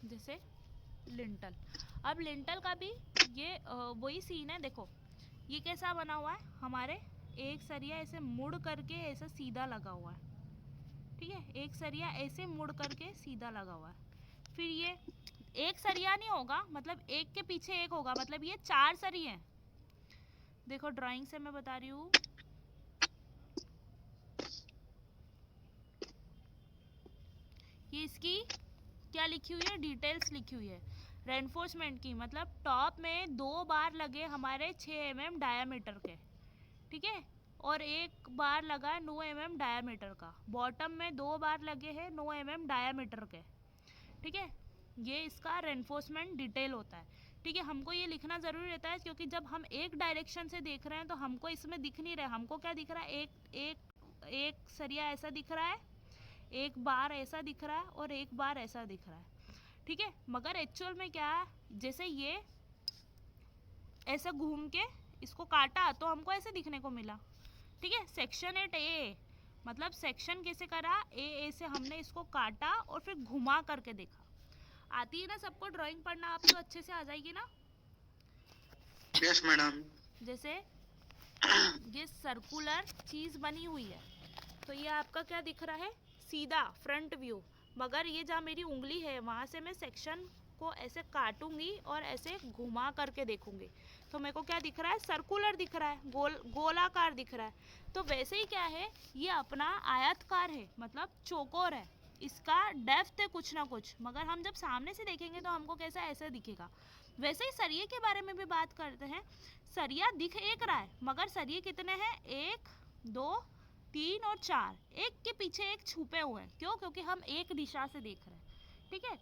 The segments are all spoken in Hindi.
जैसे लिंटल। अब लिंटल का भी ये वही सीन है। देखो ये कैसा बना हुआ है, हमारे एक सरिया ऐसे मुड़ करके ऐसा सीधा लगा हुआ है, ठीक है, एक सरिया ऐसे मुड़ करके सीधा लगा हुआ है। फिर ये एक सरिया नहीं होगा, मतलब एक के पीछे एक होगा, मतलब ये 4 सरिये हैं। देखो ड्राइंग से मैं बता रही हूँ, ये इसकी क्या लिखी हुई है, डिटेल्स लिखी हुई है रेनफोर्समेंट की। मतलब टॉप में 2 बार लगे हमारे 6 mm डायामीटर के, ठीक है, और एक बार लगा है 9 mm डायामीटर का। बॉटम में 2 बार लगे हैं 9 mm डायामीटर के, ठीक है। ये इसका रेनफोर्समेंट डिटेल होता है, ठीक है। हमको ये लिखना ज़रूरी रहता है क्योंकि जब हम एक डायरेक्शन से देख रहे हैं तो हमको इसमें दिख नहीं रहा है। हमको क्या दिख रहा है, एक सरिया ऐसा दिख रहा है, एक बार ऐसा दिख रहा है और एक बार ऐसा दिख रहा है, ठीक है। मगर एक्चुअल में क्या है, जैसे ये ऐसा घूम के इसको काटा तो हमको ऐसे दिखने को मिला, ठीक है। सेक्शन 8 ए, मतलब सेक्शन कैसे करा, ए से हमने इसको काटा और फिर घुमा करके देखा। आती है ना सबको ड्राइंग पढ़ना, आप तो अच्छे से आ जाएगी ना। Yes madam. जैसे ये सर्कुलर चीज़ बनी हुई है, तो ये आपका क्या दिख रहा है, सीधा फ्रंट व्यू। मगर ये जहाँ मेरी उंगली है वहाँ से मैं सेक्शन को ऐसे काटूंगी और ऐसे घुमा करके देखूंगी, तो मेरे को क्या दिख रहा है, सर्कुलर दिख रहा है, गोलाकार दिख रहा है। तो वैसे ही क्या है, ये अपना आयतकार है, मतलब चौकोर है, इसका डेप्थ है कुछ ना कुछ। मगर हम जब सामने से देखेंगे तो हमको कैसा ऐसा दिखेगा। वैसे ही सरिये के बारे में भी बात करते हैं। सरिया दिख एक रहा है मगर सरिये कितने हैं, 1 2 3 और 4, एक के पीछे एक छुपे हुए हैं। क्यों, क्योंकि हम एक दिशा से देख रहे हैं, ठीक है।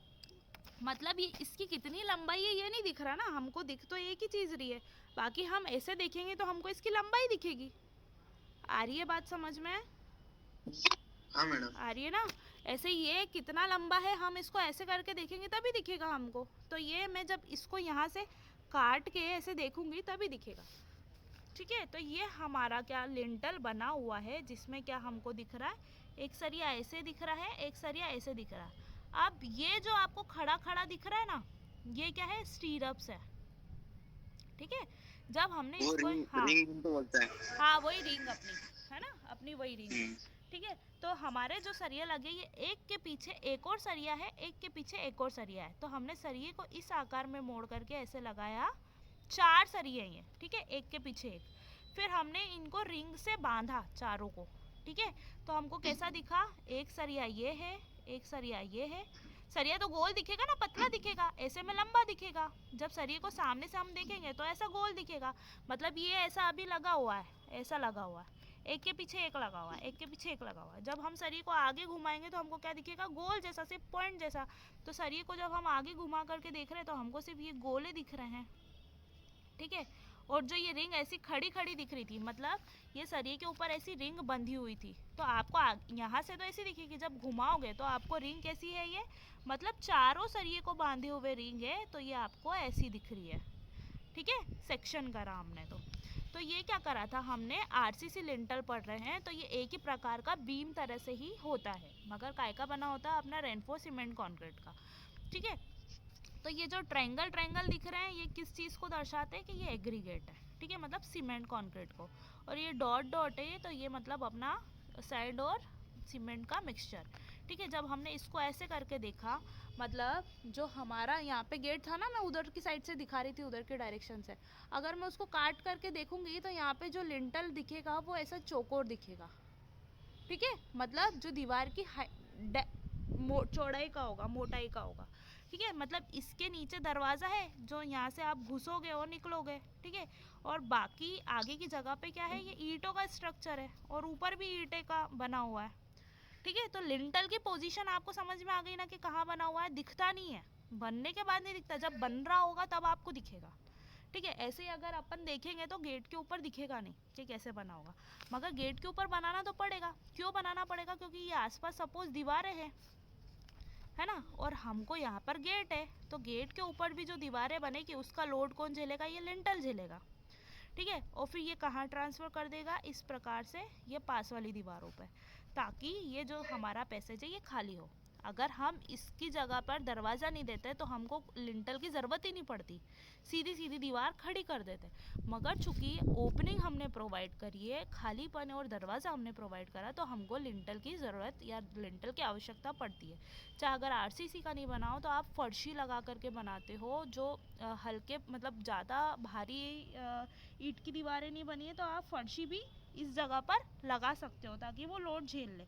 मतलब ये इसकी कितनी लंबाई है ये नहीं दिख रहा ना, हमको दिख तो एक ही चीज़ रही है, बाकी हम ऐसे देखेंगे तो हमको इसकी लंबाई दिखेगी। आ रही है बात समझ में? हाँ मैडम। आ रही है ना। ऐसे ये कितना लंबा है, हम इसको ऐसे करके देखेंगे तभी दिखेगा हमको। तो ये मैं जब इसको यहाँ से काट के ऐसे देखूंगी तभी दिखेगा, ठीक है। तो ये हमारा क्या लिंटल बना हुआ है, जिसमें क्या हमको दिख रहा है, एक सरिया ऐसे दिख रहा है, एक सरिया ऐसे दिख रहा है। अब ये जो आपको खड़ा खड़ा दिख रहा है ना, ये क्या है, स्टीरअप्स है, ठीक है। जब हमने वो इसको, रिंग हाँ रिंग तो बोलता है। हाँ वही रिंग अपनी है ना, अपनी वही रिंग है, हम्म। ठीक है। तो हमारे जो सरिया लगे, ये एक के पीछे एक और सरिया है, एक के पीछे एक और सरिया है। तो हमने सरिये को इस आकार में मोड़ करके ऐसे लगाया, 4 सरिये हैं, ठीक है, एक के पीछे एक। फिर हमने इनको रिंग से बांधा चारों को, ठीक है। तो हमको कैसा दिखा, एक सरिया ये है, एक सरिया ये है। सरिया तो गोल दिखेगा ना, पतला दिखेगा, ऐसे में लंबा दिखेगा। जब सरिये को सामने से हम देखेंगे तो ऐसा गोल दिखेगा। मतलब ये ऐसा अभी लगा हुआ है, ऐसा लगा हुआ है, एक के पीछे एक लगा हुआ है, एक के पीछे एक लगा हुआ है। जब हम सरिये को आगे घुमाएंगे तो हमको क्या दिखेगा, गोल जैसा, सिर्फ पॉइंट जैसा। तो सरिये को जब हम आगे घुमा करके देख रहे हैं तो हमको सिर्फ ये गोले दिख रहे हैं, ठीक है। और जो ये रिंग ऐसी खड़ी खड़ी दिख रही थी, मतलब ये सरिये के ऊपर ऐसी रिंग बंधी हुई थी, तो आपको यहाँ से तो ऐसी दिखेगी, जब घुमाओगे तो आपको रिंग कैसी है ये, मतलब चारों सरिये को बांधे हुए रिंग है, तो ये आपको ऐसी दिख रही है, ठीक है। सेक्शन करा हमने तो ये क्या करा था हमने, आरसीसी लिंटल पढ़ रहे हैं तो ये एक ही प्रकार का बीम तरह से ही होता है, मगर काय का बना होता है, अपना रेनफोर्स सीमेंट कॉन्क्रीट का, ठीक है। तो ये जो ट्रायंगल ट्रायंगल दिख रहे हैं ये किस चीज़ को दर्शाते हैं कि ये एग्रीगेट है, ठीक है, मतलब सीमेंट कॉन्क्रीट को। और ये डॉट डॉट है तो ये मतलब अपना सैंड और सीमेंट का मिक्सचर, ठीक है। जब हमने इसको ऐसे करके देखा, मतलब जो हमारा यहाँ पे गेट था ना, मैं उधर की साइड से दिखा रही थी, उधर के डायरेक्शन से, अगर मैं उसको काट करके देखूंगी तो यहाँ पे जो लिंटल दिखेगा वो ऐसा चौकोर दिखेगा, ठीक है। मतलब जो दीवार की चौड़ाई का होगा, मोटाई का होगा, ठीक है। मतलब इसके नीचे दरवाज़ा है जो यहाँ से आप घुसोगे और निकलोगे, ठीक है। और बाकी आगे की जगह पे क्या है, ये ईंटों का स्ट्रक्चर है और ऊपर भी ईंटे का बना हुआ है, ठीक है। तो लिंटल की पोजीशन आपको समझ में आ गई ना कि कहाँ बना हुआ है, दिखता नहीं है, बनने के बाद नहीं दिखता, जब बन रहा होगा तब आपको दिखेगा, ठीक है। ऐसे ही अगर अपन देखेंगे तो गेट के ऊपर दिखेगा नहीं कि कैसे बना होगा, मगर गेट के ऊपर बनाना तो पड़ेगा। क्यों बनाना पड़ेगा, क्योंकि ये आसपास सपोज दीवारें हैं, है ना, और हमको यहाँ पर गेट है, तो गेट के ऊपर भी जो दीवारें बनेगी उसका लोड कौन झेलेगा, ये लिंटल झेलेगा, ठीक है। और फिर ये कहाँ ट्रांसफ़र कर देगा, इस प्रकार से ये पास वाली दीवारों पर, ताकि ये जो हमारा पैसेज है ये खाली हो। अगर हम इसकी जगह पर दरवाज़ा नहीं देते तो हमको लिंटल की ज़रूरत ही नहीं पड़ती, सीधी सीधी दीवार खड़ी कर देते। मगर चूंकि ओपनिंग हमने प्रोवाइड करी है, खालीपन और दरवाज़ा हमने प्रोवाइड करा, तो हमको लिंटल की ज़रूरत या लिंटल की आवश्यकता पड़ती है। चाहे अगर आरसीसी का नहीं बनाओ तो आप फर्शी लगा करके बनाते हो, जो हल्के मतलब ज़्यादा भारी ईंट की दीवारें नहीं बनी है तो आप फर्शी भी इस जगह पर लगा सकते हो ताकि वो लोड झेल ले।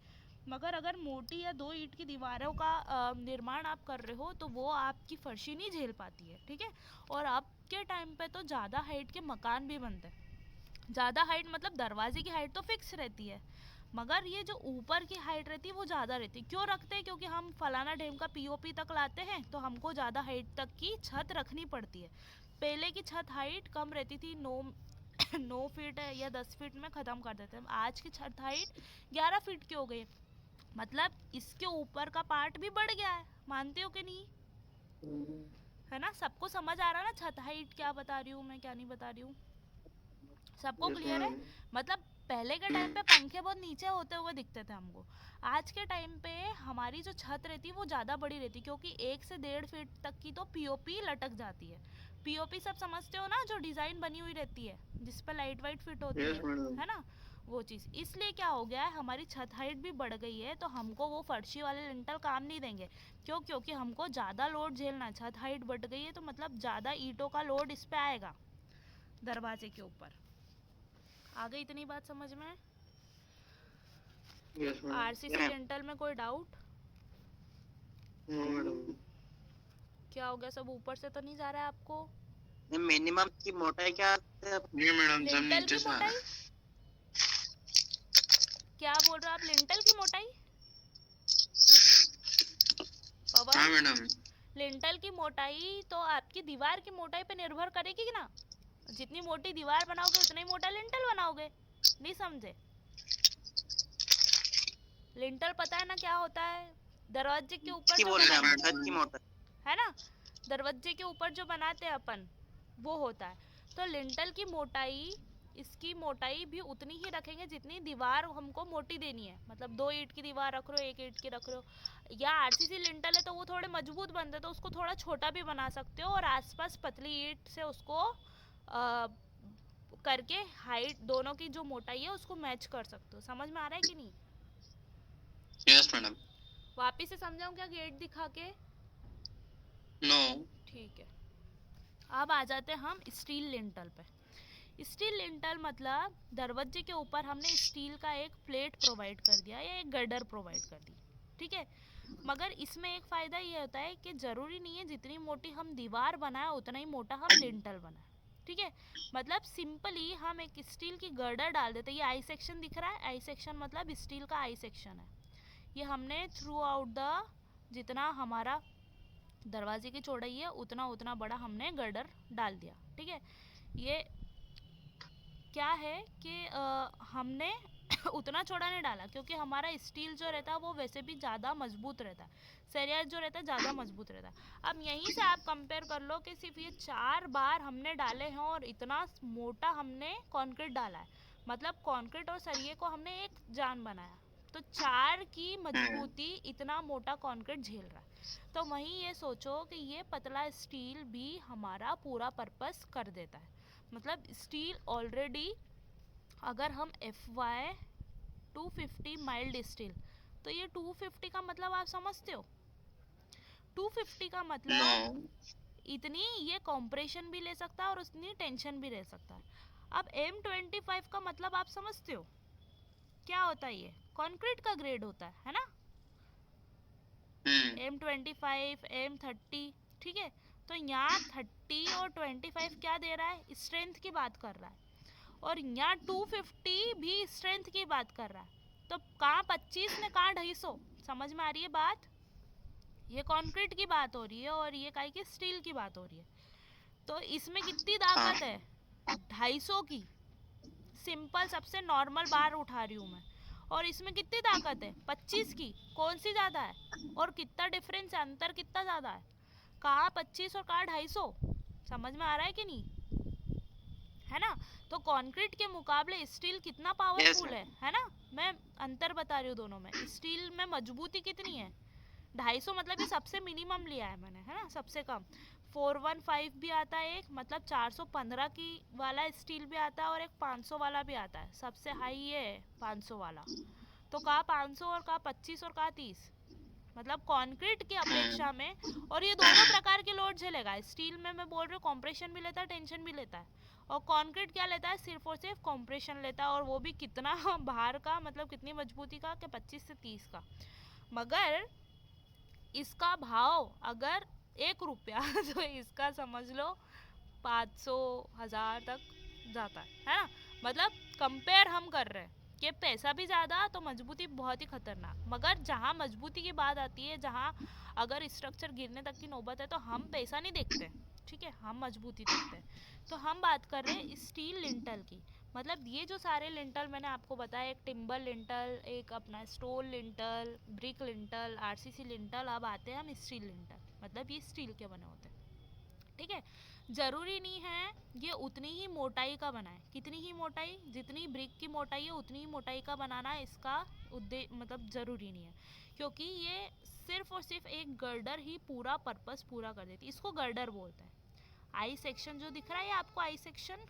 मगर अगर मोटी या 2 ईंट की दीवारों का निर्माण आप कर रहे हो तो वो आपकी फर्शी नहीं झेल पाती है, ठीक है। और अब के टाइम पे तो ज़्यादा हाइट के मकान भी बनते हैं। ज़्यादा हाइट मतलब दरवाजे की हाइट तो फिक्स रहती है, मगर ये जो ऊपर की हाइट रहती है वो ज़्यादा रहती है। क्यों रखते हैं? क्योंकि हम फलाना डेम का पीओपी तक लाते हैं तो हमको ज़्यादा हाइट तक की छत रखनी पड़ती है। पहले की छत हाइट कम रहती थी, 9 फीट या 10 फीट में ख़त्म कर देते हैं। आज की छत हाइट 11 फीट की हो गई, मतलब इसके ऊपर का पार्ट भी बढ़ गया है। मानते हो कि नहीं? है ना? सबको समझ आ रहा है ना छत हाइट क्या बता रही हूँ मैं, क्या नहीं बता रही हूँ? सबको क्लियर है? मतलब पहले के टाइम पे पंखे बहुत नीचे होते हुए दिखते थे हमको। आज के टाइम पे हमारी जो छत रहती है वो ज़्यादा बड़ी रहती है, क्योंकि 1 से 1.5 फीट तक की तो पीओपी लटक जाती है। पीओपी सब समझते हो ना, जो डिज़ाइन बनी हुई रहती है जिस पर लाइट वाइट फिट होती है ना, वो चीज़। इसलिए क्या हो गया है, हमारी छत हाइट भी बढ़ गई है, तो हमको वो फर्शी वाले लिंटल काम नहीं देंगे। क्यों? क्योंकि हमको ज़्यादा लोड झेलना है। छत हाइट बढ़ गई है तो मतलब ज़्यादा ईंटों का लोड इस पे आएगा दरवाजे के ऊपर। आ गई इतनी बात समझ में? आरसीसी लिंटल में कोई डाउट? क्या हो गया? सब ऊपर से तो नहीं जा रहा है आपको? मिनिमम की मोटाई क्या है? मैडम लिंटल की मोटाई क्या बोल रहे हो आप? लिंटल की मोटाई पवन? हाँ मैडम। लिंटल की मोटाई तो आपकी दीवार की मोटाई पे निर्भर करेगी ना। जितनी मोटी दीवार बनाओगे उतना ही मोटा लिंटल बनाओगे। नहीं समझे? लिंटल पता है ना क्या होता है? दरवाजे के ऊपर जो छत की मोटाई है ना, दरवाजे के ऊपर जो बनाते हैं अपन, वो होता है। तो लिंटल की मोटाई, इसकी मोटाई भी उतनी ही रखेंगे जितनी दीवार हमको मोटी देनी है। मतलब 2 ईंट की दीवार रख रहे हो, 1 ईंट की रख रहे हो, या आरसीसी लिंटल है तो वो थोड़े मजबूत बनते हैं तो उसको थोड़ा छोटा भी बना सकते हो और आसपास पतली ईंट से उसको करके हाइट दोनों की जो मोटाई है उसको मैच कर सकते हो। समझ में आ रहा है कि नहीं? Yes madam. वापिस से समझाऊं क्या गेट दिखा के? नो। ठीक है। अब आ जाते हैं हम स्टील लिंटल पे। स्टील लिंटल मतलब दरवाजे के ऊपर हमने स्टील का एक प्लेट प्रोवाइड कर दिया या एक गर्डर प्रोवाइड कर दी, ठीक है। मगर इसमें एक फ़ायदा ये होता है कि ज़रूरी नहीं है जितनी मोटी हम दीवार बनाए उतना ही मोटा हम लिंटल बनाए, ठीक है। मतलब सिंपली हम एक स्टील की गर्डर डाल देते हैं। ये आई सेक्शन दिख रहा है, आई सेक्शन मतलब स्टील का आई सेक्शन है। ये हमने थ्रू आउट द जितना हमारा दरवाजे की चौड़ाई है उतना उतना बड़ा हमने गर्डर डाल दिया, ठीक है। ये क्या है कि हमने उतना चौड़ा नहीं डाला क्योंकि हमारा स्टील जो रहता है वो वैसे भी ज़्यादा मजबूत रहता है, सरिया जो रहता है ज़्यादा मजबूत रहता है। अब यहीं से आप कंपेयर कर लो कि सिर्फ ये 4 बार हमने डाले हैं और इतना मोटा हमने कंक्रीट डाला है, मतलब कंक्रीट और सरिये को हमने एक जान बनाया, तो 4 की मजबूती इतना मोटा कंक्रीट झेल रहा है। तो वहीं ये सोचो कि ये पतला स्टील भी हमारा पूरा पर्पस कर देता है। मतलब स्टील ऑलरेडी, अगर हम FY 250 माइल्ड स्टील, तो ये 250 का मतलब आप समझते हो? 250 का मतलब इतनी ये कॉम्प्रेशन भी ले सकता है और उतनी टेंशन भी ले सकता है। अब M25 का मतलब आप समझते हो क्या होता है? ये कंक्रीट का ग्रेड होता है ना। M25, M30, ठीक है। तो यहाँ 30 और 25 क्या दे रहा है? स्ट्रेंथ की बात कर रहा है, और यहाँ 250 भी स्ट्रेंथ की बात कर रहा है। तो कहाँ 25 ने कहाँ 250? समझ में आ रही है बात? ये कंक्रीट की बात हो रही है और ये काहे की स्टील की बात हो रही है। तो इसमें कितनी ताकत है? 250 की। सिंपल सबसे नॉर्मल बार उठा रही हूँ मैं, और इसमें कितनी ताकत है? 25 की। कौन सी ज़्यादा है और कितना डिफरेंस है, अंतर कितना ज़्यादा है? कहाँ 25 और कहाँ 250? समझ में आ रहा है कि नहीं? है ना। तो कंक्रीट के मुकाबले स्टील कितना पावरफुल है ना। मैं अंतर बता रही हूँ दोनों में। स्टील में मजबूती कितनी है? 250 मतलब ये सबसे मिनिमम लिया है मैंने, है ना, सबसे कम। 415 भी आता है एक, मतलब 415 की वाला स्टील भी आता है, और एक 500 वाला भी आता है। सबसे हाई ये है 500 वाला। तो कहा 500 और कहा 25 और कहा 30, मतलब कंक्रीट की अपेक्षा में। और ये दोनों प्रकार के लोड झेलेगा। स्टील में मैं बोल रही हूँ कंप्रेशन भी लेता है, टेंशन भी लेता है। और कंक्रीट क्या लेता है, सिर्फ और सिर्फ कंप्रेशन लेता है, और वो भी कितना भार का, मतलब कितनी मजबूती का, कि 25 से 30 का। मगर इसका भाव अगर 1 रुपया तो इसका समझ लो 500 1000 तक जाता है ना। मतलब कंपेयर हम कर रहे हैं कि पैसा भी ज़्यादा तो मजबूती बहुत ही खतरनाक। मगर जहाँ मजबूती की बात आती है, जहाँ अगर स्ट्रक्चर गिरने तक की नौबत है, तो हम पैसा नहीं देखते, ठीक है, हम मजबूती देखते हैं। तो हम बात कर रहे हैं स्टील लिंटल की। मतलब ये जो सारे लिंटल मैंने आपको बताया, एक टिम्बर लिंटल, एक अपना stone lintel, brick lintel, RCC lintel, अब आते हैं हम स्टील लिंटल। मतलब ये स्टील के बने होते हैं, ठीक है। ज़रूरी नहीं है ये उतनी ही मोटाई का बना है। कितनी ही मोटाई, जितनी ब्रिक की मोटाई है उतनी ही मोटाई का बनाना इसका उद्देश्य, मतलब ज़रूरी नहीं है, क्योंकि ये सिर्फ और सिर्फ एक गर्डर ही पूरा पर्पस पूरा कर देती है। इसको गर्डर बोलते हैं। आई सेक्शन जो दिख रहा है आपको, आई सेक्शन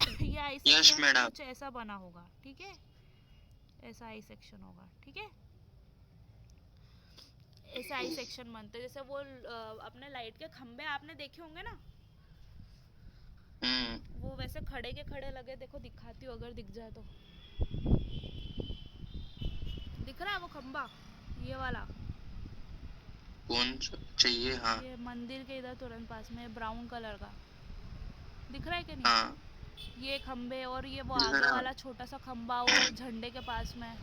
ये आई Yes, सेक्शन madam. कुछ ऐसा बना होगा, ठीक है, ऐसा आई सेक्शन होगा, ठीक है। ऐसा आई सेक्शन बनते, जैसे वो अपने लाइट के खंबे आपने देखे होंगे ना, वो वैसे खड़े के खड़े लगे। देखो दिखाती हूँ अगर दिख जाए तो। दिख रहा है वो खंबा, ये वाला, कौन सा चाहिए? हाँ ये मंदिर के इधर तुरंत पास में, ब्राउन कलर का दिख रहा है कि नहीं? हाँ ये खंबे, और ये वो दिख आगे रहा। वाला छोटा सा खंबा वो झंडे के पास में,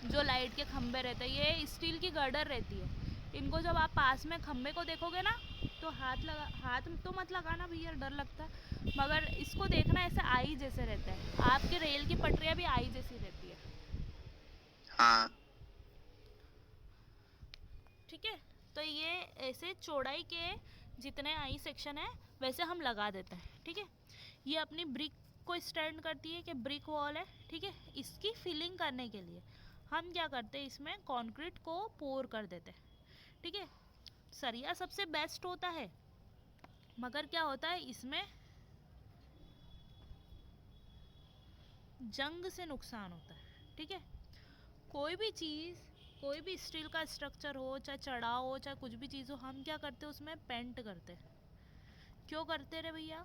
जो लाइट के खंबे रहते हैं, ये स्टील की गर्डर रहती है। इनको जब आप पास में खंबे को देखोगे ना, तो हाथ तो मत लगाना भैया, डर लगता है। मगर इसको देखना ऐसे आई जैसे रहता है। आपके रेल की पटरियाँ भी आई जैसी रहती है, हाँ ठीक है। तो ये ऐसे चौड़ाई के जितने आई सेक्शन है वैसे हम लगा देते हैं, ठीक है। ये अपनी ब्रिक को स्टैंड करती है कि ब्रिक वॉल है, ठीक है। इसकी फिलिंग करने के लिए हम क्या करते हैं, इसमें कंक्रीट को पोर कर देते हैं, ठीक है। सरिया सबसे बेस्ट होता है, मगर क्या होता है इसमें जंग से नुकसान होता है, ठीक है। कोई भी चीज़, कोई भी स्टील का स्ट्रक्चर हो, चाहे चढ़ाव हो, चाहे कुछ भी चीज़ हो, हम क्या करते हैं उसमें पेंट करते हैं। क्यों करते रे भैया?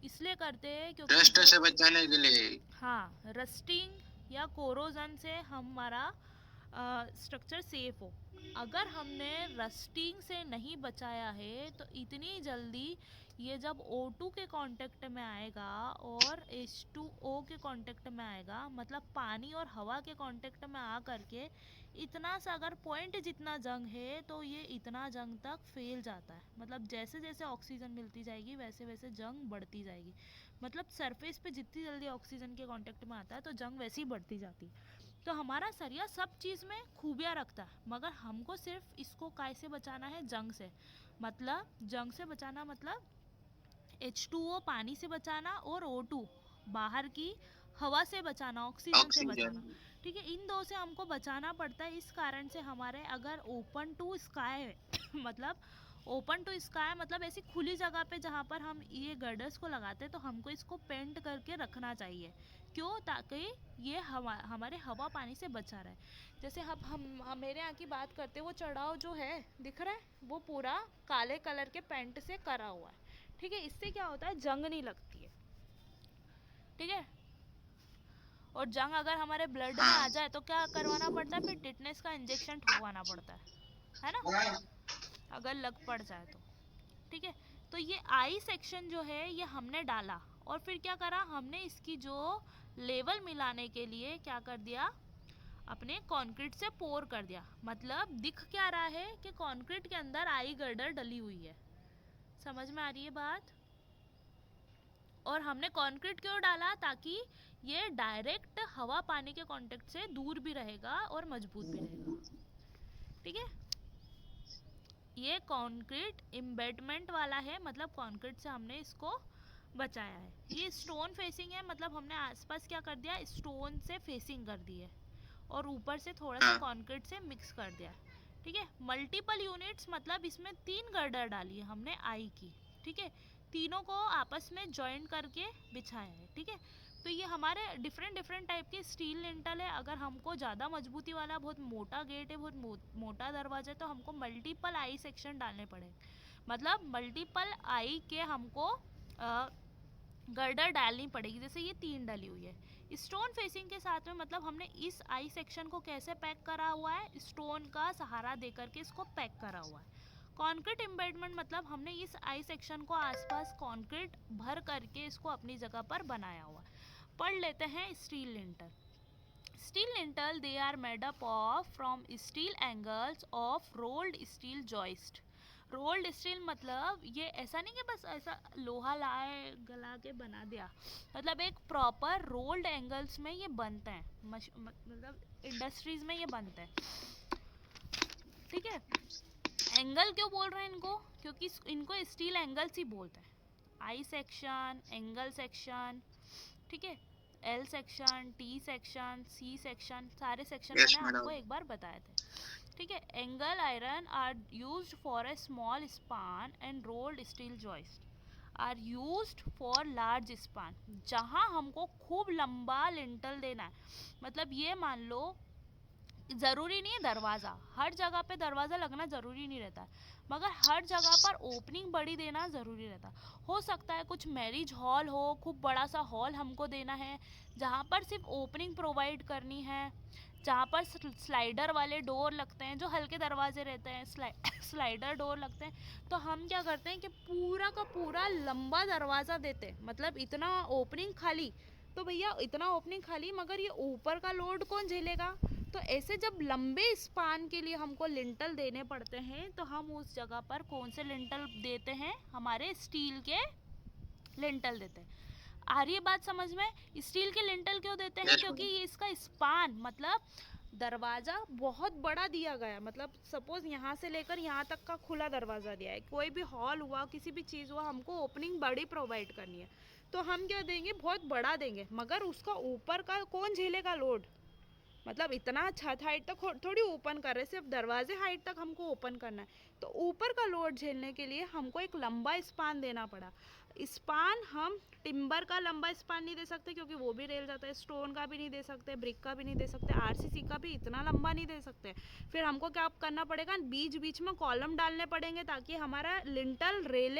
इसलिए करते हैं क्योंकि रस्ट से बचाने के लिए। हाँ, रस्टिंग या कोरोजन से हमारा स्ट्रक्चर सेफ हो। अगर हमने रस्टिंग से नहीं बचाया है तो इतनी जल्दी ये जब O2 के कांटेक्ट में आएगा और H2O के कांटेक्ट में आएगा, मतलब पानी और हवा के कांटेक्ट में आ करके इतना सा अगर पॉइंट जितना जंग है तो ये इतना जंग तक फैल जाता है। मतलब जैसे जैसे ऑक्सीजन मिलती जाएगी वैसे वैसे जंग बढ़ती जाएगी। मतलब सरफेस पे जितनी जल्दी ऑक्सीजन के कांटेक्ट में आता है तो जंग वैसे ही बढ़ती जाती है। तो हमारा सरिया सब चीज़ में खूबियाँ रखता है, मगर हमको सिर्फ इसको काय से बचाना है, जंग से। मतलब जंग से बचाना मतलब H2O पानी से बचाना, और O2 बाहर की हवा से बचाना, ऑक्सीजन से बचाना, ऑक्सीजन। ठीक है। इन दो से हमको बचाना पड़ता है। इस कारण से हमारे अगर ओपन टू स्काई है मतलब ओपन टू स्काई मतलब ऐसी खुली जगह पे जहाँ पर हम ये गर्डर्स को लगाते हैं, तो हमको इसको पेंट करके रखना चाहिए। क्यों? ताकि ये हमारे हवा पानी से बचा रहे। जैसे हम मेरे यहाँ की बात करते हैं, वो चढ़ाव जो है दिख रहा है, वो पूरा काले कलर के पेंट से करा हुआ है, ठीक है। इससे क्या होता है, जंग नहीं लगती है, ठीक है। और जंग अगर हमारे ब्लड में आ जाए तो क्या करवाना पड़ता है, फिर टिटनेस का इंजेक्शन ठगवाना पड़ता है ना, अगर लग पड़ जाए तो, ठीक है। तो ये आई सेक्शन जो है ये हमने डाला, और फिर क्या करा हमने, इसकी जो लेवल मिलाने के लिए क्या कर दिया, अपने कंक्रीट से पोर कर दिया। मतलब दिख क्या रहा है कि कंक्रीट के अंदर आई गर्डर डली हुई है। समझ में आ रही है बात? और हमने कंक्रीट क्यों डाला, ताकि ये डायरेक्ट हवा पानी के कांटेक्ट से दूर भी रहेगा और मजबूत भी रहेगा, ठीक है। ये कंक्रीट एम्बेडमेंट वाला है, मतलब कंक्रीट से हमने इसको बचाया है। ये स्टोन फेसिंग है, मतलब हमने आसपास क्या कर दिया, स्टोन से फेसिंग कर दी है, और ऊपर से थोड़ा सा हाँ कंक्रीट से मिक्स कर दिया, ठीक है। मल्टीपल यूनिट्स मतलब इसमें 3 गर्डर डाली है हमने आई की, ठीक है, तीनों को आपस में ज्वाइन करके बिछाया है, ठीक है। तो ये हमारे डिफरेंट डिफरेंट टाइप के स्टील लिंटल है। अगर हमको ज़्यादा मजबूती वाला बहुत मोटा गेट है, बहुत मोटा दरवाजा है, तो हमको मल्टीपल आई सेक्शन डालने पड़ेंगे, मतलब मल्टीपल आई के हमको गर्डर डालनी पड़ेगी। जैसे ये 3 डाली हुई है स्टोन फेसिंग के साथ में, मतलब हमने इस आई सेक्शन को कैसे पैक करा हुआ है, स्टोन का सहारा दे करके इसको पैक करा हुआ है। कॉन्क्रीट एम्बेडमेंट मतलब हमने इस आई सेक्शन को आसपास कॉन्क्रीट भर करके इसको अपनी जगह पर बनाया हुआ है। पढ़ लेते हैं steel lintel. Steel lintel they are made up of from steel angles of rolled steel joist. Rolled steel मतलब ये ऐसा नहीं कि बस ऐसा लोहा लाए गला के बना दिया, मतलब एक प्रॉपर रोल्ड एंगल्स में ये बनता है, मतलब इंडस्ट्रीज में ये बनता है, ठीक है। एंगल क्यों बोल रहे हैं इनको, क्योंकि इनको स्टील एंगल्स ही बोलते हैं। आई सेक्शन, एंगल सेक्शन, ठीक है, L section, T section, C section, सारे सेक्शन मैंने आपको एक बार बताए थे, ठीक है। Angle iron are used for a small span and rolled steel joist are used for large span. जहाँ हमको खूब लंबा लिंटल देना है, मतलब ये मान लो ज़रूरी नहीं है दरवाज़ा, हर जगह पे दरवाज़ा लगना ज़रूरी नहीं रहता है, मगर हर जगह पर ओपनिंग बड़ी देना ज़रूरी रहता है। हो सकता है कुछ मैरिज हॉल हो, खूब बड़ा सा हॉल हमको देना है, जहाँ पर सिर्फ ओपनिंग प्रोवाइड करनी है, जहाँ पर स्लाइडर वाले डोर लगते हैं, जो हल्के दरवाजे रहते हैं, स्लाइडर डोर लगते हैं, तो हम क्या करते हैं कि पूरा का पूरा लंबा दरवाज़ा देते हैं, मतलब इतना ओपनिंग खाली, तो भैया इतना ओपनिंग खाली, मगर ये ऊपर का लोड कौन झेलेगा। तो ऐसे जब लंबे स्पान के लिए हमको लिंटल देने पड़ते हैं, तो हम उस जगह पर कौन से लिंटल देते हैं, हमारे स्टील के लिंटल देते हैं। आ रही है बात समझ में। स्टील के लिंटल क्यों देते हैं, क्योंकि ये इसका स्पान, मतलब दरवाज़ा बहुत बड़ा दिया गया, मतलब सपोज यहाँ से लेकर यहाँ तक का खुला दरवाज़ा दिया है, कोई भी हॉल हुआ, किसी भी चीज़ हुआ, हमको ओपनिंग बड़ी प्रोवाइड करनी है, तो हम क्या देंगे, बहुत बड़ा देंगे, मगर उसका ऊपर का कौन झेलेगा लोड, मतलब इतना छत हाइट तक थोड़ी ओपन कर रहे, सिर्फ दरवाजे हाइट तक हमको ओपन करना है, तो ऊपर का लोड झेलने के लिए हमको एक लंबा स्पान देना पड़ा। स्पान हम टिम्बर का लंबा स्पान नहीं दे सकते, क्योंकि वो भी रेल जाता है, स्टोन का भी नहीं दे सकते, ब्रिक का भी नहीं दे सकते, आरसीसी का भी इतना लंबा नहीं दे सकते। फिर हमको क्या करना पड़ेगा, बीच बीच में कॉलम डालने पड़ेंगे, ताकि हमारा लिंटल रेल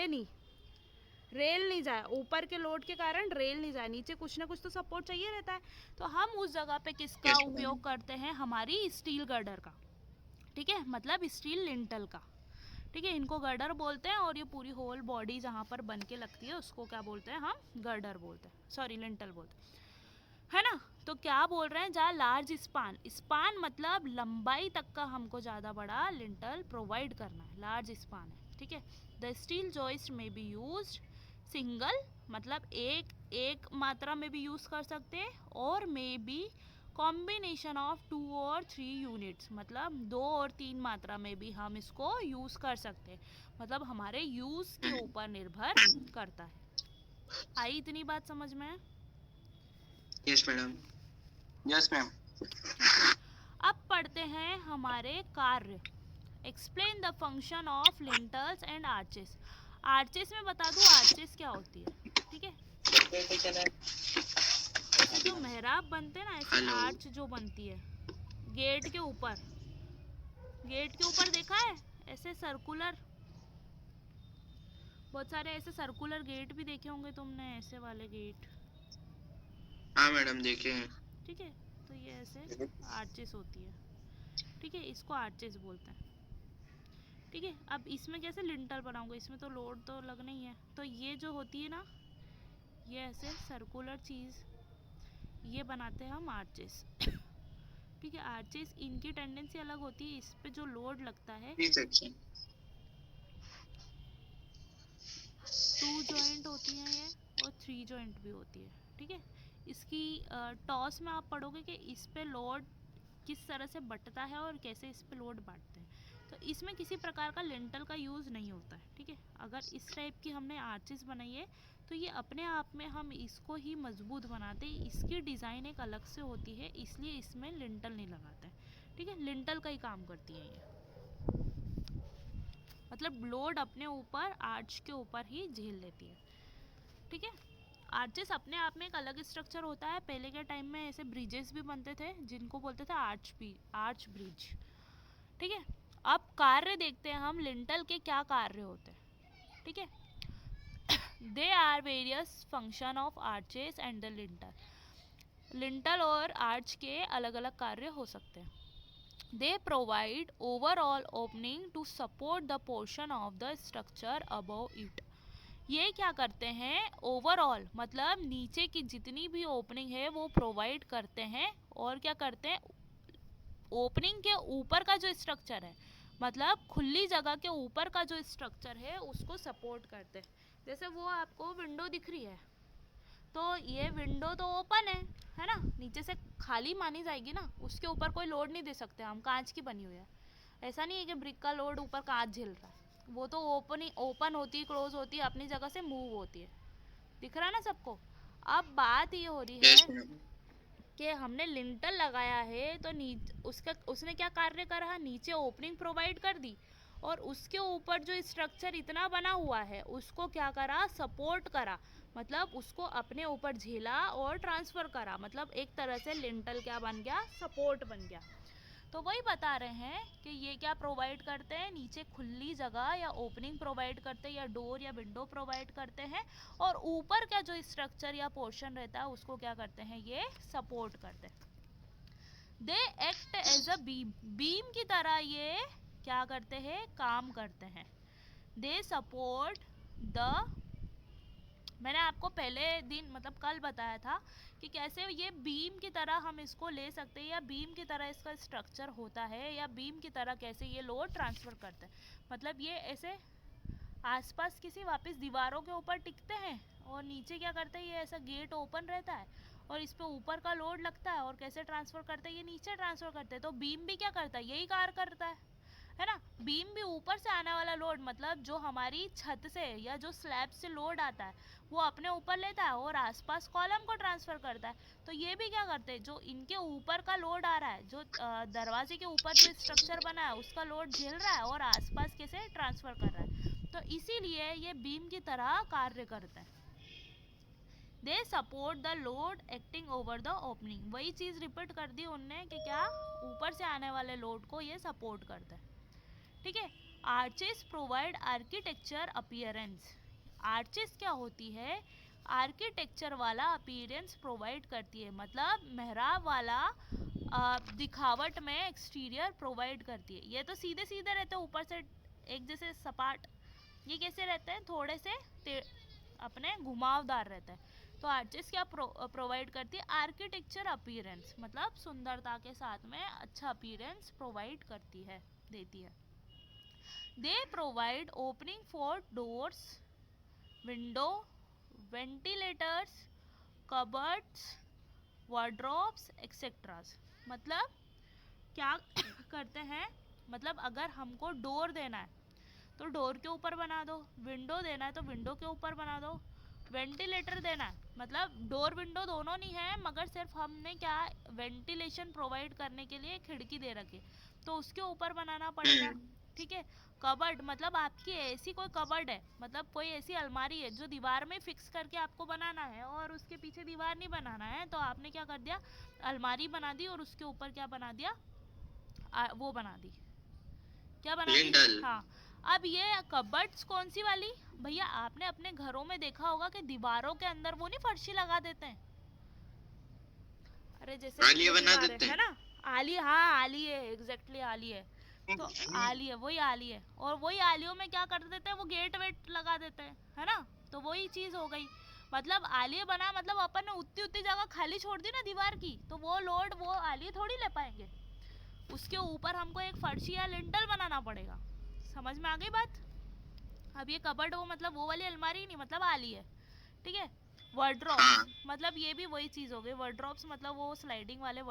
नहीं जाए, ऊपर के लोड के कारण रेल नहीं जाए, नीचे कुछ ना कुछ तो सपोर्ट चाहिए रहता है। तो हम उस जगह पे किसका उपयोग करते हैं, हमारी स्टील गर्डर का, ठीक है, मतलब स्टील लिंटल का, ठीक है। इनको गर्डर बोलते हैं, और ये पूरी होल बॉडी जहाँ पर बन के लगती है उसको क्या बोलते हैं, हम गर्डर बोलते हैं, सॉरी लिंटल बोलते हैं, है ना। तो क्या बोल रहे हैं, जहाँ लार्ज स्पान मतलब लंबाई तक का हमको ज़्यादा बड़ा लिंटल प्रोवाइड करना है, लार्ज स्पान है, ठीक है। द स्टील जॉइस्ट में बी यूज सिंगल, मतलब एक मात्रा में भी यूज़ कर सकते हैं, और मे बी कॉम्बिनेशन ऑफ 2 और 3 यूनिट्स, मतलब 2 और 3 मात्रा में भी हम इसको यूज़ कर सकते हैं, मतलब हमारे यूज़ के ऊपर निर्भर करता है। आई इतनी बात समझ में? Yes madam. Yes ma'am. अब पढ़ते हैं हमारे कार्य। Explain the function of lintels and arches. Arches में बता दूं आर्चेस क्या होती है, ठीक है। जो मेहराब बनते हैं ना, ऐसे आर्च जो बनती है गेट के ऊपर देखा है, ऐसे सर्कुलर, बहुत सारे ऐसे सर्कुलर गेट भी देखे होंगे तुमने, ऐसे वाले गेट। हाँ मैडम देखे हैं। ठीक है, तो ये ऐसे आर्चेस होती है, ठीक है, इसको आर्चेस बोलते हैं, ठीक है। अब इसमें कैसे लिंटल बनाऊंगा, इसमें तो लोड तो लगना ही है, तो ये जो होती है ना, ये ऐसे सर्कुलर चीज़, ये बनाते हैं हम आर्चेस, ठीक है। आर्चेस इनकी टेंडेंसी अलग होती है, इस पे जो लोड लगता है 2 जॉइंट होती हैं ये, और 3 जॉइंट भी होती है, ठीक है। इसकी टॉस में आप पढ़ोगे कि इस पे लोड किस तरह से बंटता है और कैसे इस पे लोड बांटते हैं, तो इसमें किसी प्रकार का लिंटल का यूज़ नहीं होता है, ठीक है। अगर इस टाइप की हमने आर्चेस बनाई है, तो ये अपने आप में हम इसको ही मजबूत बनाते हैं, इसकी डिज़ाइन एक अलग से होती है, इसलिए इसमें लिंटल नहीं लगाते हैं, ठीक है। लिंटल का ही काम करती है ये। मतलब लोड अपने ऊपर आर्च के ऊपर ही झेल लेती है, ठीक है। आर्चेस अपने आप में एक अलग स्ट्रक्चर होता है। पहले के टाइम में ऐसे ब्रिजेस भी बनते थे जिनको बोलते थे आर्च ब्रिज, ठीक है। अब कार्य देखते हैं हम, लिंटल के क्या कार्य होते हैं, ठीक है। They are various function of arches and the lintel. Lintel और आर्च के अलग अलग कार्य हो सकते हैं। They provide overall opening to support the portion of the structure above it. ये क्या करते हैं, ओवरऑल मतलब नीचे की जितनी भी ओपनिंग है वो प्रोवाइड करते हैं। और क्या करते हैं, ओपनिंग के ऊपर का जो स्ट्रक्चर है, मतलब खुली जगह के ऊपर का जो स्ट्रक्चर है उसको सपोर्ट करते हैं। जैसे वो आपको विंडो दिख रही है, तो ये विंडो तो ओपन है ना, नीचे से खाली मानी जाएगी ना, उसके ऊपर कोई लोड नहीं दे सकते हम, कांच की बनी हुई है। ऐसा नहीं है कि ब्रिक का लोड ऊपर कांच झेल रहा है, वो तो ओपन होती है, क्लोज होती है, अपनी जगह से मूव होती है। दिख रहा है ना सबको। अब बात ये हो रही यस है मैडम। कि हमने लिंटल लगाया है तो उसने क्या कार्य करा, नीचे ओपनिंग प्रोवाइड कर दी और उसके ऊपर जो स्ट्रक्चर इतना बना हुआ है उसको क्या करा, सपोर्ट करा, मतलब उसको अपने ऊपर झेला और ट्रांसफर करा। मतलब एक तरह से लिंटल क्या बन गया, सपोर्ट बन गया। तो वही बता रहे हैं कि ये क्या प्रोवाइड करते हैं, नीचे खुली जगह या ओपनिंग प्रोवाइड करते हैं, या डोर या विंडो प्रोवाइड करते हैं, और ऊपर का जो स्ट्रक्चर या पोर्शन रहता है उसको क्या करते हैं, ये सपोर्ट करते हैं। They act as a beam की तरह ये क्या करते हैं, काम करते हैं। दे सपोर्ट द, मैंने आपको पहले दिन मतलब कल बताया था कि कैसे ये बीम की तरह हम इसको ले सकते हैं, या बीम की तरह इसका स्ट्रक्चर होता है, या बीम की तरह कैसे ये लोड ट्रांसफ़र करते हैं। मतलब ये ऐसे आसपास किसी वापस दीवारों के ऊपर टिकते हैं और नीचे क्या करते हैं, ये ऐसा गेट ओपन रहता है और इस पे ऊपर का लोड लगता है और कैसे ट्रांसफ़र करते हैं, ये नीचे ट्रांसफ़र करते हैं। तो बीम भी क्या करता है, यही कार्य करता है ना। बीम भी ऊपर से आने वाला लोड, मतलब जो हमारी छत से या जो स्लैब से लोड आता है वो अपने ऊपर लेता है और आसपास कॉलम को ट्रांसफ़र करता है। तो ये भी क्या करते हैं, जो इनके ऊपर का लोड आ रहा है, जो दरवाजे के ऊपर जो स्ट्रक्चर बना है उसका लोड झेल रहा है और आसपास कैसे ट्रांसफ़र कर रहा है। तो इसीलिए ये बीम की तरह कार्य करते हैं। They support the load acting over the opening. वही चीज़ रिपीट कर दी उनने कि क्या, ऊपर से आने वाले लोड को ये सपोर्ट करते हैं, ठीक है। Arches provide architecture appearance. Arches क्या होती है, आर्किटेक्चर वाला अपीयरेंस प्रोवाइड करती है, मतलब मेहराब वाला दिखावट में एक्सटीरियर प्रोवाइड करती है। ये तो सीधे सीधे रहते हैं ऊपर से एक जैसे सपाट, ये कैसे रहते हैं, थोड़े से अपने घुमावदार रहते हैं। तो आर्चेस क्या प्रोवाइड करती है, आर्किटेक्चर अपीयरेंस, मतलब सुंदरता के साथ में अच्छा अपीयरेंस प्रोवाइड करती है, देती है। They provide opening for doors, window, ventilators, cupboards, wardrobes, etc. मतलब क्या करते हैं, मतलब अगर हमको डोर देना है तो डोर के ऊपर बना दो, विंडो देना है तो विंडो के ऊपर बना दो, वेंटिलेटर देना है, मतलब डोर विंडो दोनों नहीं है मगर सिर्फ हमने क्या वेंटिलेशन प्रोवाइड करने के लिए खिड़की दे रखी, तो उसके ऊपर बनाना पड़ेगा, ठीक है। कबर्ड मतलब आपकी ऐसी कोई कबर्ड है, मतलब कोई ऐसी अलमारी है जो दीवार में फिक्स करके आपको बनाना है और उसके पीछे दीवार नहीं बनाना है, तो आपने क्या कर दिया, अलमारी बना दी और उसके ऊपर क्या बना दिया, वो बना दी, क्या बना दी, हाँ। अब ये कबर्ड्स कौन सी वाली, भैया आपने अपने घरों में देखा होगा कि दीवारों के अंदर वो नहीं फर्शी लगा देते हैं, अरे जैसे आलिया बना देते है हैं ना, आली, हाँ आली है, एग्जैक्टली आली है। तो आली है, वही आली है, और वही आलियों में क्या कर देते हैं, वो गेट वेट लगा देते हैं, है ना। तो वही चीज़ हो गई, मतलब आलिया बना, मतलब अपन ने उतनी उतनी जगह खाली छोड़ दी ना दीवार की, तो वो लोड वो आलिया थोड़ी ले पाएंगे, उसके ऊपर हमको एक फर्शी या लिंटल बनाना पड़ेगा। समझ में आ गई बात। अब ये कबर्ड वो मतलब वो वाली अलमारी नहीं, मतलब आली है, ठीक है। वर्ड्रॉप्स मतलब ये भी वही चीज़ हो गई, वर्ड्रॉप्स मतलब वो स्लाइडिंग वाले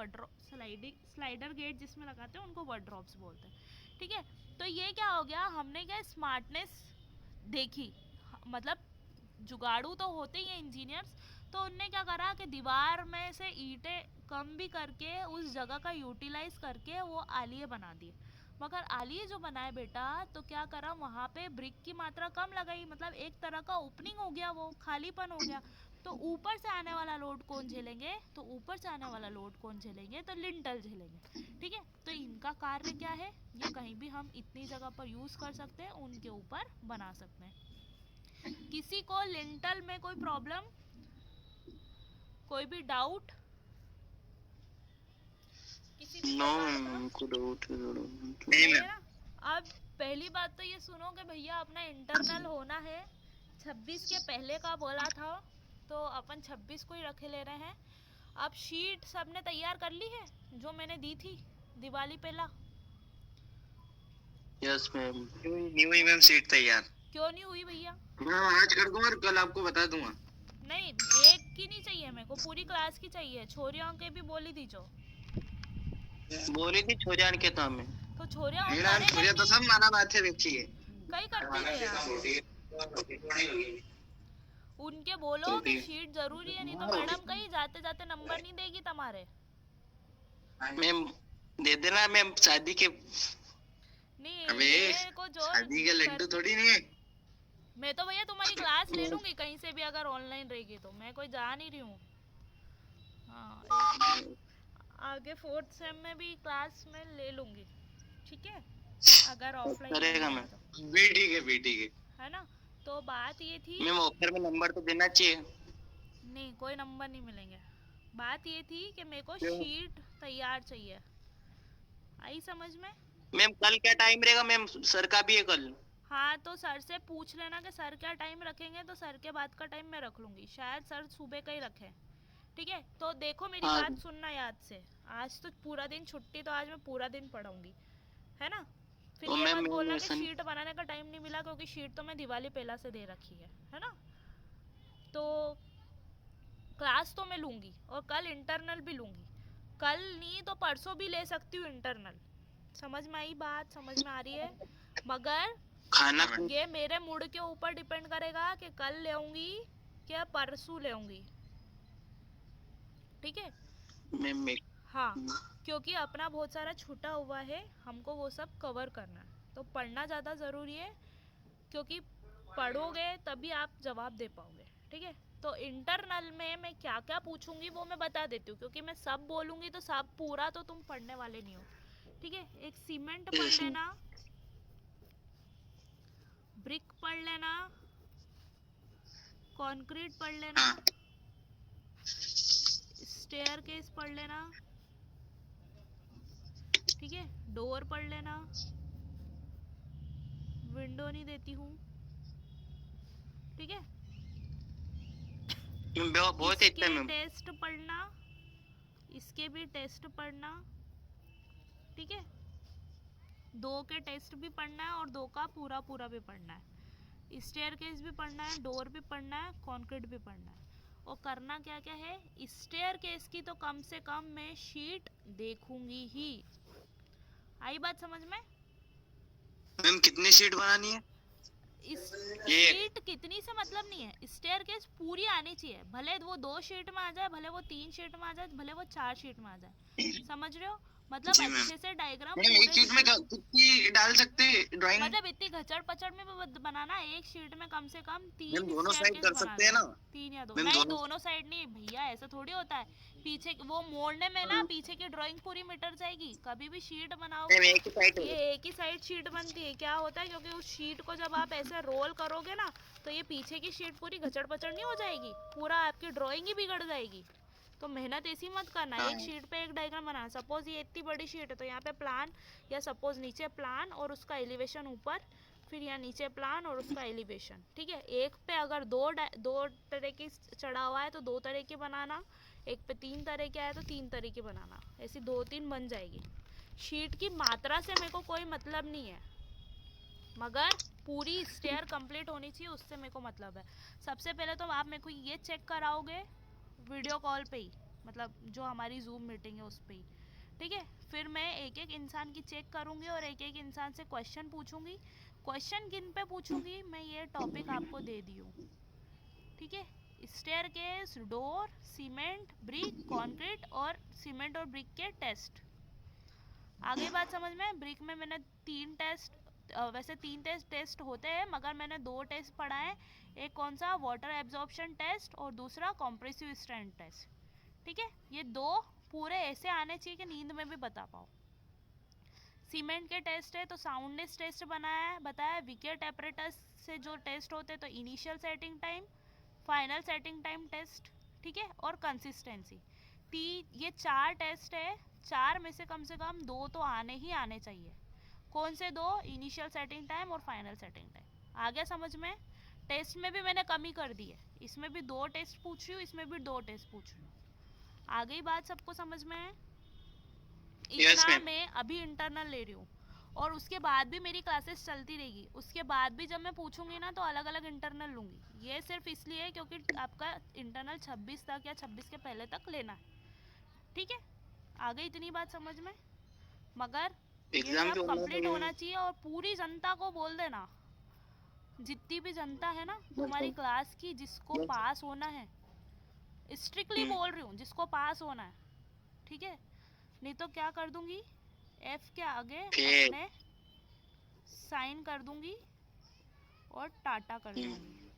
स्लाइडर गेट जिसमें लगाते हैं उनको वर्ड्रॉप्स बोलते हैं, ठीक है। तो ये क्या हो गया, हमने क्या स्मार्टनेस देखी, मतलब जुगाड़ू तो होते ही हैं इंजीनियर्स, तो उनने क्या करा कि दीवार में से ईंटें कम भी करके उस जगह का यूटिलाइज करके वो आलिया बना दिए, मगर आलिए जो बनाए बेटा, तो क्या करा, वहाँ पे ब्रिक की मात्रा कम लगाई, मतलब एक तरह का ओपनिंग हो गया, वो खालीपन हो गया। तो ऊपर से आने वाला लोड कौन झेलेंगे, तो ऊपर से आने वाला लोड कौन झेलेंगे, तो लिंटल झेलेंगे। ठीक है, तो इनका कार्य क्या है, ये कहीं भी हम इतनी जगह पर यूज कर सकते हैं, उनके ऊपर बना सकते हैं। किसी को लिंटल में कोई प्रॉब्लम, कोई भी डाउट, किसी भी नो प्रकार मैम, का? हमको डाउट है थोड़ा। नहीं नहीं है मैम। ना। अब पहली बात तो ये सुनो कि भैया अपना इंटरनल होना है 26 के पहले का बोला था, तो अपन 26 को ही रखे ले रहे हैं। अब शीट सबने तैयार कर ली है जो मैंने दी थी दिवाली पहला? यस मैम, नहीं हुई मैम सीट तैयार। क्यों नहीं हुई भैया? मैम आज कर दूंगा और कल आपको बता दूंगा। नहीं, एक की नहीं चाहिए मेरे को, पूरी क्लास की चाहिए। छोरियों के भी बोली थी जो, बोली थी छोजान के तो हमें। तो छोरियां नहीं और मैम, करेगा छोड़िए ही तो नहीं, सब माना बात है देखिए। कई करते थे यार। उनके बोलो कि शीट जरूरी है, नहीं तो मैडम कहीं जाते जाते नंबर नहीं देगी तुम्हारे। मैम दे देना मैम, शादी के। नहीं, अबे मेरे को जो शादी के लड्डू थोड़ी नहीं है। मैं तो भैया तुम्हारी क्लास ले लूंगी कहीं से भी, अगर ऑनलाइन रहेगी तो। मैं कोई जा नहीं रही हूँ। हाँ, आगे 4th सेम में भी क्लास में ले लूंगी, ठीक है, अगर ऑफलाइन करेगा नहीं मैम। है तो, भी ठीक है, भी ठीक है ना। तो बात ये थी, मैम ऑफर में नंबर तो देना चाहिए। नहीं कोई नंबर नहीं मिलेंगे। बात ये थी कि मेरे को क्यों? शीट तैयार चाहिए, आई समझ में? मैम कल क्या टाइम रहेगा मैम, सर का भी है कल। हाँ, तो सर से पूछ लेना कि सर क्या टाइम रखेंगे, तो सर के बाद का टाइम मैं रख लूंगी, शायद सर सुबह का ही रखें। ठीक है, तो देखो मेरी हाँ। बात सुनना याद से। आज तो पूरा दिन छुट्टी, तो आज मैं पूरा दिन पढ़ाऊंगी, है ना। फिर तो ये मैम मत बोलना मैं कि शीट बनाने का टाइम नहीं मिला, क्योंकि शीट तो मैं दिवाली पहला से दे रखी है ना। तो क्लास तो मैं लूंगी, और कल इंटरनल भी लूंगी। कल नहीं तो परसों भी ले सकती हूँ इंटरनल। समझ में आई बात, समझ में आ रही है? मगर खाना ये मेरे मूड के ऊपर डिपेंड करेगा कि कल लेऊंगी क्या परसों लेऊंगी, ठीक है। मैम हाँ, क्योंकि अपना बहुत सारा छूटा हुआ है, हमको वो सब कवर करना है, तो पढ़ना ज़्यादा ज़रूरी है, क्योंकि पढ़ोगे तभी आप जवाब दे पाओगे, ठीक है। तो इंटरनल में मैं क्या क्या पूछूंगी वो मैं बता देती हूँ, क्योंकि मैं सब बोलूंगी तो सब पूरा तो तुम पढ़ने वाले नहीं हो, ठीक है। एक सीमेंट पढ़ लेना, ब्रिक पढ़ लेना, कंक्रीट पढ़ लेना, स्टेयर केस पढ़ लेना, ठीक है, डोर पढ़ लेना, विंडो नहीं देती हूँ, ठीक है। बहुत इतना इसके मैम। टेस्ट पढ़ना, इसके भी टेस्ट पढ़ना, ठीक है। 2 के टेस्ट भी पढ़ना है और 2 का पूरा पूरा भी पढ़ना है। स्टेयर केस भी पढ़ना है, डोर भी पढ़ना है, कंक्रीट भी पढ़ना है। और करना क्या क्या है, स्टेयर केस की तो कम से कम मैं शीट देखूंगी ही। आई बात समझ में? मैम कितनी सीट बनानी है? इस ये शीट कितनी से मतलब नहीं है, स्टेयर केस पूरी आनी चाहिए, भले वो 2 शीट में आ जाए, भले वो 3 शीट में आ जाए, भले वो 4 शीट में आ जाए, समझ रहे हो? मतलब जी मैम। अच्छे से डायग्राम मैम एक शीट में कितनी डाल सकते हैं ड्राइंग? मतलब इतनी घचड़ पचड़ में भी बनाना, एक शीट में कम से कम 3 मैम दोनों साइड स्टेयरकेस कर सकते हैं बनाना, ना? 3 या 2 मैम नहीं, दोनों दोनों साइड नहीं भैया, ऐसा थोड़ी होता है। पीछे वो मोड़ने में ना पीछे की ड्राइंग पूरी मिट जाएगी। कभी भी शीट बनाओगे मैम एक ही साइड ये एक ही साइड शीट बनती है। क्या होता है, क्योंकि उस शीट को जब आप ऐसे रोल करोगे ना, तो ये पीछे की शीट पूरी घचड़ पचड़ नहीं हो जाएगी, पूरा आपकी ड्राइंग ही बिगड़ जाएगी। तो मेहनत ऐसी मत करना, एक शीट पे एक डायग्राम बनाना। सपोज ये इतनी बड़ी शीट है, तो यहाँ पे प्लान, या सपोज नीचे प्लान और उसका एलिवेशन ऊपर, फिर यहाँ नीचे प्लान और उसका एलिवेशन, ठीक है। एक पे अगर दो तरह की चढ़ा हुआ है तो 2 तरह की बनाना, एक पे 3 तरह के आया तो 3 तरह की बनाना, ऐसी 2-3 बन जाएगी। शीट की मात्रा से मेरे को कोई मतलब नहीं है, मगर पूरी स्टेयर कंप्लीट होनी चाहिए, उससे मेरे को मतलब है। सबसे पहले तो आप मेरे को ये चेक कराओगे वीडियो कॉल पे ही, मतलब जो हमारी जूम मीटिंग है उस पे ही, ठीक है। फिर मैं एक एक इंसान की चेक करूंगी और एक एक इंसान से क्वेश्चन पूछूंगी। क्वेश्चन किन पे पूछूंगी, मैं ये टॉपिक आपको दे दी हूँ, ठीक है। Staircase, door, cement, brick, concrete और सीमेंट और ब्रिक के टेस्ट। आ गई बात समझ में? ब्रिक में मैंने 3 टेस्ट, वैसे 3 टेस्ट होते हैं मगर मैंने 2 टेस्ट पढ़ा है। एक कौन सा, वाटर एब्जॉर्प्शन टेस्ट, और दूसरा कॉम्प्रेसिव स्ट्रेंथ टेस्ट। ठीक है, ये 2 पूरे ऐसे आने चाहिए कि नींद में भी बता पाओ। सीमेंट के टेस्ट है तो साउंडनेस टेस्ट बनाया है, बताया। विकेट एपरेटस से जो टेस्ट होते हैं तो initial setting time, final setting time test, ठीक है, और कंसिस्टेंसी। ये 4 टेस्ट है, 4 में से कम 2 तो आने ही आने चाहिए। कौन से 2? इनिशियल सेटिंग टाइम और फाइनल सेटिंग टाइम। आ गया समझ में? टेस्ट में भी मैंने कमी कर दी है, इसमें भी 2 टेस्ट पूछ रही हूँ, इसमें भी 2 टेस्ट पूछ रही हूँ। आ गई बात सबको समझ में? इतना मैं अभी इंटरनल ले रही हूँ और उसके बाद भी मेरी क्लासेस चलती रहेगी। उसके बाद भी जब मैं पूछूंगी ना तो अलग अलग इंटरनल लूँगी। ये सिर्फ इसलिए है क्योंकि आपका इंटरनल 26 तक या 26 के पहले तक लेना है। ठीक है, आ गई इतनी बात समझ में? मगर ये सब कंप्लीट होना चाहिए। और पूरी जनता को बोल देना, जितनी भी जनता है ना तुम्हारी क्लास की, जिसको पास होना है, स्ट्रिक्टली बोल रही हूँ, जिसको पास होना है, ठीक है, नहीं तो क्या कर दूंगी, F के आगे अपने साइन कर दूंगी और टाटा कर दूंगी,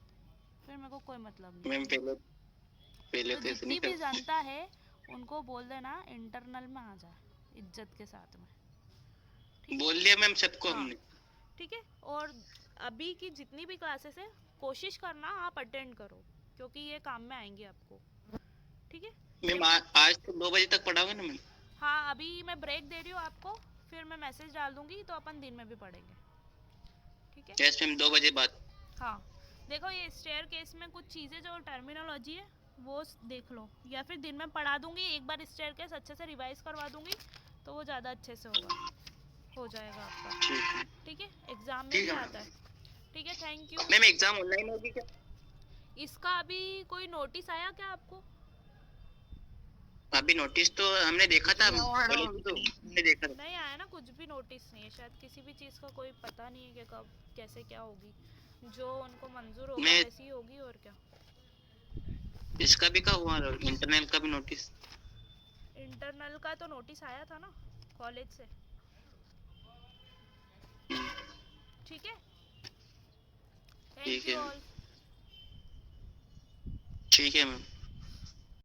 फिर मेरे को कोई मतलब नहीं। तो जितनी भी जनता है उनको बोल देना इंटरनल में आ जाए इज्जत के साथ में। बोल लिया मैम सबको हमने। ठीक है, और अभी की जितनी भी क्लासेस है कोशिश करना आप अटेंड करो, क्योंकि ये काम में आएंगे आपको। ठीक है मैम, आज तो 2 बजे तक पढ़ाओगे ना मैम? हाँ, अभी मैं ब्रेक दे रही हूँ आपको, फिर मैं मैसेज डाल दूंगी तो अपन दिन में भी पढ़ेंगे। ठीक है? यस मैम, 2 बजे बाद। हाँ, देखो ये स्टेयर केस में कुछ चीज़ें जो टर्मिनोलॉजी है वो देख लो, या फिर दिन में पढ़ा दूंगी, एक बार स्टेयर केस अच्छे से रिवाइज करवा दूंगी तो वो ज़्यादा अच्छे से हो जाएगा आपका। ठीक है, एग्जाम में भी आता है। ठीक है, thank you ma'am. Exam online होगी क्या? इसका अभी कोई नोटिस आया क्या आपको? अभी नोटिस तो हमने देखा था, तो हमने देखा था। नहीं आया ना, कुछ भी नोटिस नहीं है, शायद किसी भी चीज़ का कोई पता नहीं है कि कब कैसे क्या होगी। जो उनको मंजूर होगा वैसी ही होगी, और क्या। इसका भी क्या हुआ, इंटरनल का भी नोटिस? इंटरनल का तो नोटिस आया था ना कॉलेज से। ठीक है, थैंक यू ऑल। ठीक है मैम।